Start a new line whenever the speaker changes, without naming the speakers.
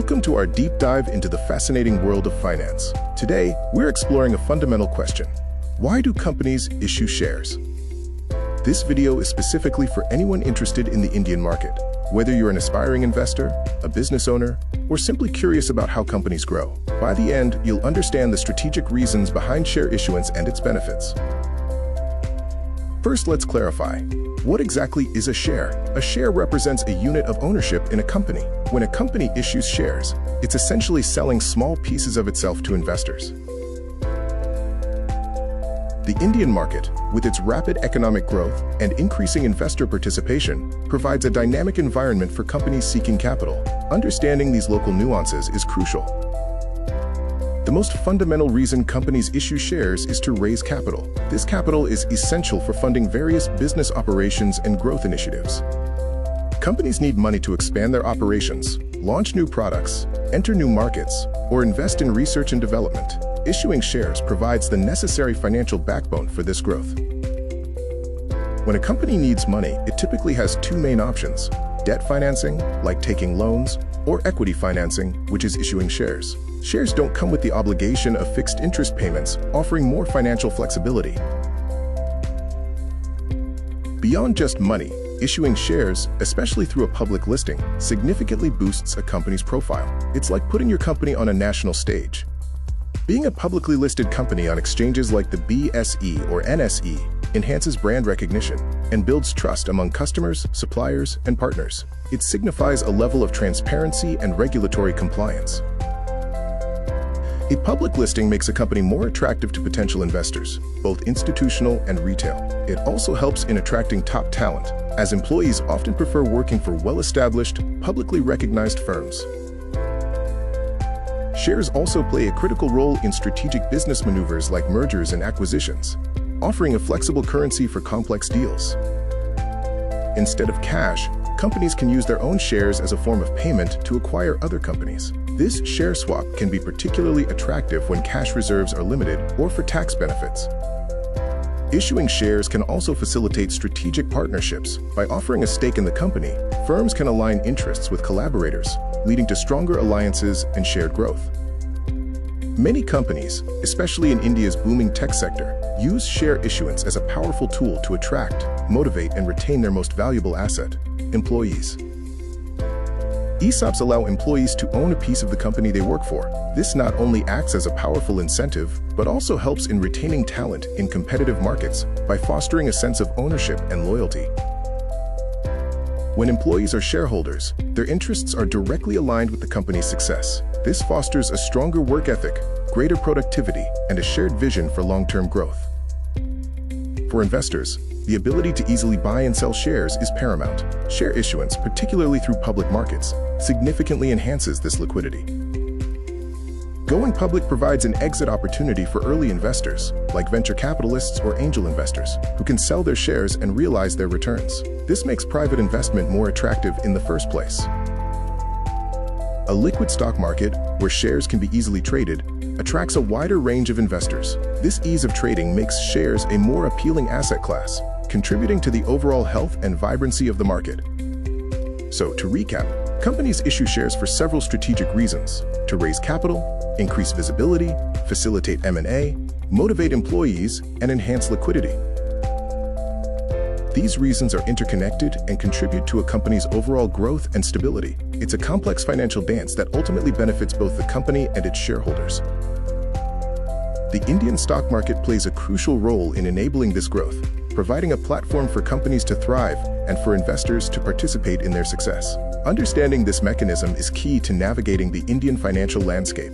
Welcome to our deep dive into the fascinating world of finance. Today, we're exploring a fundamental question. Why do companies issue shares? This video is specifically for anyone interested in the Indian market, whether you're an aspiring investor, a business owner, or simply curious about how companies grow. By the end, you'll understand the strategic reasons behind share issuance and its benefits. First, let's clarify. What exactly is a share? A share represents a unit of ownership in a company. When a company issues shares, it's essentially selling small pieces of itself to investors. The Indian market, with its rapid economic growth and increasing investor participation, provides a dynamic environment for companies seeking capital. Understanding these local nuances is crucial. The most fundamental reason companies issue shares is to raise capital. This capital is essential for funding various business operations and growth initiatives. Companies need money to expand their operations, launch new products, enter new markets, or invest in research and development. Issuing shares provides the necessary financial backbone for this growth. When a company needs money, it typically has two main options: debt financing, like taking loans, or equity financing, which is issuing shares. Shares don't come with the obligation of fixed interest payments, offering more financial flexibility. Beyond just money, issuing shares, especially through a public listing, significantly boosts a company's profile. It's like putting your company on a national stage. Being a publicly listed company on exchanges like the BSE or NSE enhances brand recognition and builds trust among customers, suppliers, and partners. It signifies a level of transparency and regulatory compliance. A public listing makes a company more attractive to potential investors, both institutional and retail. It also helps in attracting top talent, as employees often prefer working for well-established, publicly recognized firms. Shares also play a critical role in strategic business maneuvers like mergers and acquisitions, offering a flexible currency for complex deals. Instead of cash, companies can use their own shares as a form of payment to acquire other companies. This share swap can be particularly attractive when cash reserves are limited or for tax benefits. Issuing shares can also facilitate strategic partnerships. By offering a stake in the company, firms can align interests with collaborators, leading to stronger alliances and shared growth. Many companies, especially in India's booming tech sector, use share issuance as a powerful tool to attract, motivate, and retain their most valuable asset: employees. ESOPs allow employees to own a piece of the company they work for. This not only acts as a powerful incentive, but also helps in retaining talent in competitive markets by fostering a sense of ownership and loyalty. When employees are shareholders, their interests are directly aligned with the company's success. This fosters a stronger work ethic, greater productivity, and a shared vision for long-term growth. For investors, the ability to easily buy and sell shares is paramount. Share issuance, particularly through public markets, significantly enhances this liquidity. Going public provides an exit opportunity for early investors, like venture capitalists or angel investors, who can sell their shares and realize their returns. This makes private investment more attractive in the first place. A liquid stock market, where shares can be easily traded, attracts a wider range of investors. This ease of trading makes shares a more appealing asset class, contributing to the overall health and vibrancy of the market. So, to recap, companies issue shares for several strategic reasons: to raise capital, increase visibility, facilitate M&A, motivate employees, and enhance liquidity. These reasons are interconnected and contribute to a company's overall growth and stability. It's a complex financial dance that ultimately benefits both the company and its shareholders. The Indian stock market plays a crucial role in enabling this growth, providing a platform for companies to thrive and for investors to participate in their success. Understanding this mechanism is key to navigating the Indian financial landscape.